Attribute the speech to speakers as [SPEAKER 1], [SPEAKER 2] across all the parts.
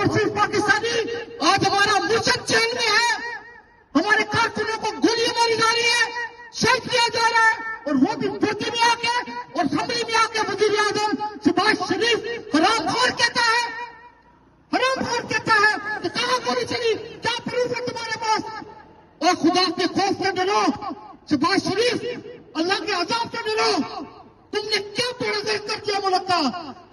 [SPEAKER 1] Overseas Pakistani, आज हमारा मुर्शद jail में है, हमारे कारकुनों को गोलियां मारी जा रही है, शहीद किया जा रहा है, और वो भी तुर्की में आके और असम्बली में आके वजीर आजम शहबाज शरीफ हरामखोर कहता है, हरामखोर कहता है कि कहां गोली चली, क्या प्रूफ है तुम्हारे पास? और खुदा के खौफ से डरो शहबाज शरीफ, अल्लाह के अजाब से डरो। तुमने क्या बेनज़ीर कर दिया मुल्क का?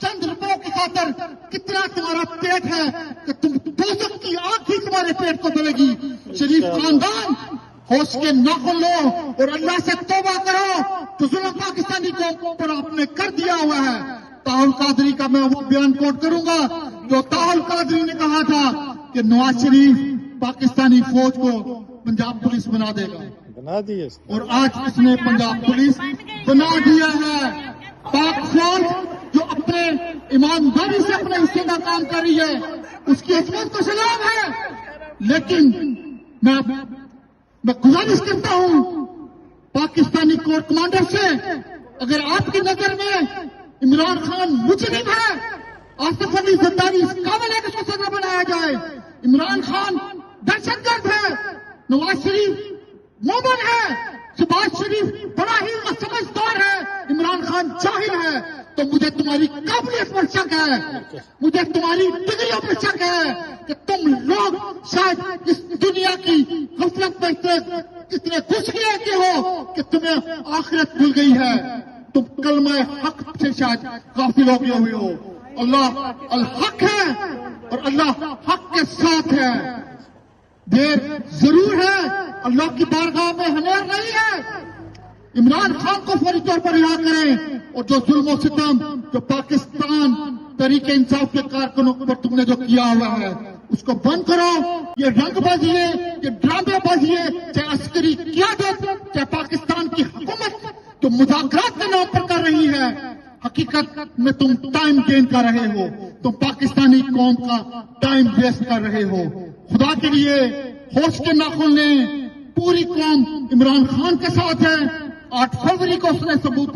[SPEAKER 1] चंद रुपयों की खातिर कितना तुम्हारा पेट है कि तुम दोज़ख की आग ही तुम्हारे पेट को जलेगी। शरीफ खानदान, होश के नाखुन लो और अल्लाह से तौबा करो। तो जुल्म पाकिस्तानी को पर आपने कर दिया हुआ है। ताहुल कादरी का मैं वो बयान कोट करूंगा जो ताहुल कादरी ने कहा था कि नवाज शरीफ पाकिस्तानी फौज को पंजाब पुलिस बना देगा,
[SPEAKER 2] बना दिए,
[SPEAKER 1] और आज इसने पंजाब पुलिस बना दिया है। पाक फौज जो अपने ईमानदारी से अपने हिस्से का काम कर रही है, उसकी हिकमत को सलाम है। लेकिन मैं गुजारिश करता हूं पाकिस्तानी कोर कमांडर से, अगर आपकी नजर में इमरान खान मुजरिम है, आसिफ अली जरदारी इस काबिल है कि उसको सजा बनाया जाए। इमरान खान दहशतगर्द है, नवाज शरीफ मोमिन है, शहबाज शरीफ बड़ा ही समझदार है, इमरान खान जाहिल है। तो मुझे तुम्हारी काबिलियत पर शक है, मुझे तुम्हारी डिग्रियों पर शक है कि तुम लोग शायद इस दुनिया की गफलत में इतने घुस गए के हो कि तुम्हें आखिरत भूल गई है। तुम कलमा हक से शायद गाफिल हो गए हुए हो। अल्लाह अल हक है और अल्लाह हक के साथ है। देर जरूर है, अल्लाह की बारगाह में हनेर नहीं है। इमरान खान को फौरी तौर पर रिहा करें, और जो जुल्म और सितम जो पाकिस्तान तरीके इंसाफ के कारकुनों पर तुमने जो किया हुआ है उसको बंद करो। ये रंगबाजी है, ये ड्रामेबाजी है, चाहे अस्करी क़यादत, चाहे पाकिस्तान की हुकूमत जो मुज़ाकरात के नाम पर कर रही है, हकीकत में तुम टाइम गेन कर रहे हो, तुम पाकिस्तानी कौम का टाइम वेस्ट कर रहे हो। खुदा के लिए होश के नाखुन लें, पूरी कौम इमरान खान के साथ है। 8 फरवरी को उसने सबूत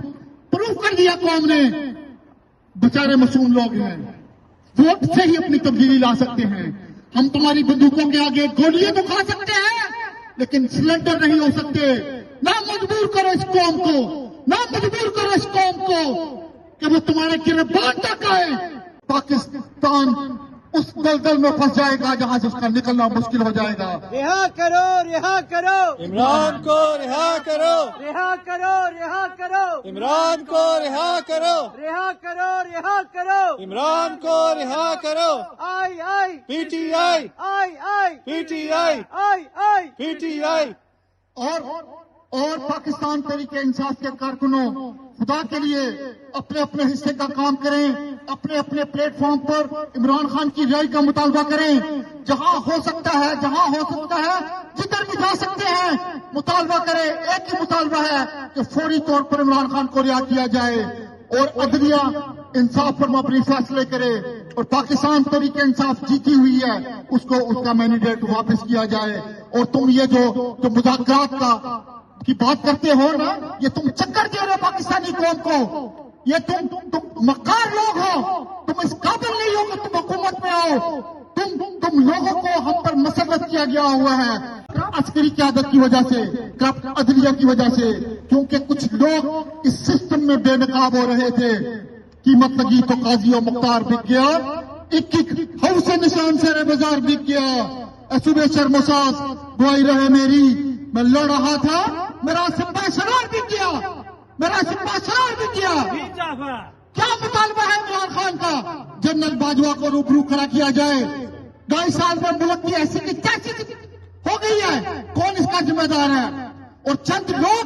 [SPEAKER 1] प्रूफ कर दिया कौम ने, बेचारे मासूम लोग हैं, वोट से ही अपनी तब्दीली ला सकते हैं। हम तुम्हारी बंदूकों के आगे गोलियां तो खा सकते हैं, लेकिन सिलेंडर नहीं हो सकते। ना मजबूर करो इस कौम को, ना मजबूर करो इस कौम को कि वो तुम्हारे गिरबान तक आए। पाकिस्तान उस दलदल में फंस जाएगा जहां से उसका निकलना मुश्किल हो जाएगा।
[SPEAKER 3] रिहा करो, रिहा करो
[SPEAKER 2] इमरान को, रिहा करो,
[SPEAKER 3] रिहा करो, रिहा करो
[SPEAKER 2] इमरान को, रिहा करो,
[SPEAKER 3] रिहा करो, रिहा करो
[SPEAKER 2] इमरान को, रिहा करो।
[SPEAKER 3] आई आई
[SPEAKER 2] पीटीआई,
[SPEAKER 3] आई आई
[SPEAKER 2] पीटीआई,
[SPEAKER 3] आई आई
[SPEAKER 2] पीटीआई।
[SPEAKER 1] और पाकिस्तान तरीके इंसाफ के कारकुनों, खुदा के लिए अपने अपने हिस्से का काम करें, अपने अपने प्लेटफॉर्म पर इमरान खान की रिहाई का मुतालबा करें। जहां हो सकता है, जहां हो सकता है, जिधर भी जा सकते हैं मुतालबा करें। एक ही मुतालबा है कि फौरी तौर पर इमरान खान को रिहा किया जाए और अदलिया इंसाफ पर मबनी फैसले करे, और पाकिस्तान तरीके इंसाफ जीती हुई है उसको उसका मैंडेट वापस किया जाए। और तुम ये जो मुज़ाकरात की बात करते हो ना, ये तुम चक्कर दे रहे हो पाकिस्तानी कौम को। ये तुम मक्कार लोग हो, तुम इस काबिल नहीं हो कि तुम हुकूमत में आओ। तुम लोगों को हम पर मसलत किया गया हुआ है अस्करी क़यादत की वजह से, करप्ट अदलिया की वजह से, क्योंकि कुछ लोग इस सिस्टम में बेनकाब हो रहे थे। कीमत लगी तो काजी और मुख्तार बिक गया, एक हाउस निशान से बाजार बिक गया। सुबह शर्मसास दुआई रहे मेरी, मैं लड़ रहा था, मेरा सिपा सलार बिक गया, मेरा सिपा सलार बिक गया। क्या मुतालबा है इमरान खान का? जनरल बाजवा को रूबरू खड़ा किया जाए। 2.5 साल में मुल्क की ऐसी की तैसी हो गई है, कौन इसका जिम्मेदार है? और चंद लोग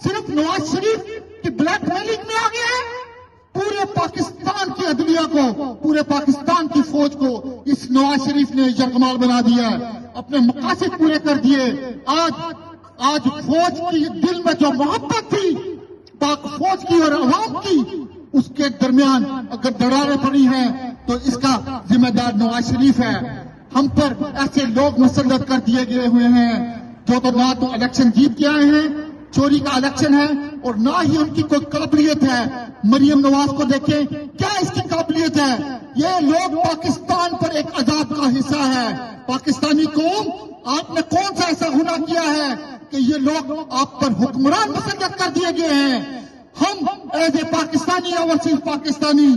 [SPEAKER 1] सिर्फ नवाज शरीफ की ब्लैकमेलिंग में आ गए हैं। पूरे पाकिस्तान की अदलिया को, पूरे पाकिस्तान की फौज को इस नवाज शरीफ ने यरगमाल बना दिया, अपने मकासद पूरे कर दिए। आज फौज की दिल में जो मोहब्बत थी पाक फौज की और अवाम की, उसके दरमियान अगर दरारें पड़ी हैं तो इसका जिम्मेदार नवाज शरीफ है। हम पर ऐसे लोग मुसल्लत कर दिए गए हुए हैं जो तो ना तो इलेक्शन जीत के आए हैं, चोरी का इलेक्शन है, और ना ही उनकी कोई काबिलियत है। मरियम नवाज को देखें, क्या इसकी काबिलियत है? ये लोग पाकिस्तान पर एक अजाब کا حصہ ہے. پاکستانی قوم, آپ نے کون سا ایسا گناہ کیا ہے کہ یہ لوگ آپ پر حکمران مسلط کر دیے گئے ہیں؟ ہم as a Pakistani overseas Pakistani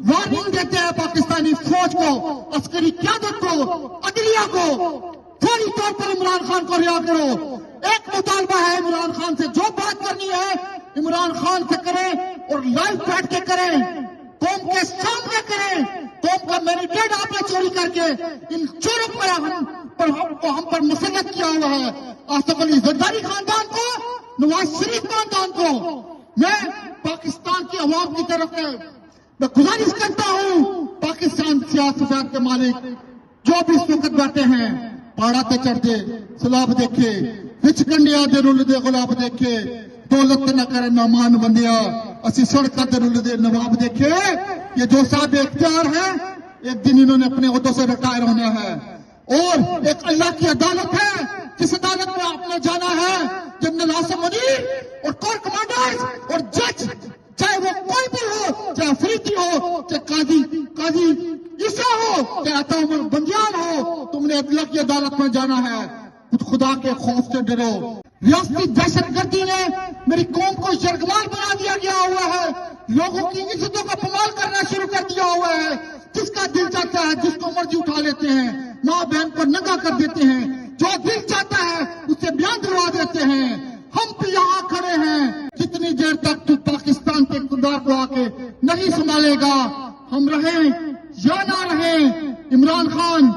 [SPEAKER 1] warning دیتے ہیں پاکستانی فوج کو, عسکری قیادت کو, عدلیہ کو, فوری طور پر عمران خان کو رہا کرو. ایک مطالبہ ہے عمران خان سے, جو بات کرنی ہے عمران خان سے کریں اور لائیو بیٹھ کے کریں, قوم کے سامنے کریں. قوم کا مینڈیٹ آپ نے چوری کر کے ان چوروں کو ہم پر مسلط کیا ہوا ہے. آصف علی زرداری خاندان کو, نواز شریف خاندان کو میں پاکستان کی عوام کی طرف سے میں گزارش کرتا ہوں, پاکستان سیاست کے مالک جو بھی اس وقت بیٹھے ہیں, پہاڑا تے چڑھتے سلاب دیکھے, وچ کنڈیا دے رول دے گلاب دیکھے, دولت نہ کرے نامان بندیا, اسی سڑکاں دے رول دے نواب دیکھے. یہ جو صاحب اختیار ہیں ایک دن انہوں نے اپنے عہدوں سے ریٹائر ہونا ہے, اور ایک اللہ کی عدالت ہے جس عدالت میں آپ نے جانا ہے. جنرل عاصم منیر اور کور کمانڈرز اور جج, چاہے وہ کوئی بھی ہو, چاہے افریقی ہو, چاہے قاضی عیسیٰ ہو, چاہے عطا عمر بنجان ہو, تم نے اللہ کی عدالت میں جانا ہے. خدا کے خوف سے ڈرو. ریاستی دہشت گردی نے میری قوم کو یرغمال بنا دیا گیا ہوا ہے, لوگوں کی عزتوں کا پامال کرنا شروع کر دیا ہوا ہے. جس کا دل چاہتا ہے جس کو مرضی اٹھا لیتے ہیں, ماں بہن کو ننگا کر دیتے ہیں, جو دل چاہتا ہے اسے بیان دلوا دیتے ہیں. ہم بھی یہاں کھڑے ہیں, جتنی دیر تک تو پاکستان کے اقتدار کو آ کے نہیں سنبھالے گا, ہم رہیں یا نہ رہیں, عمران خان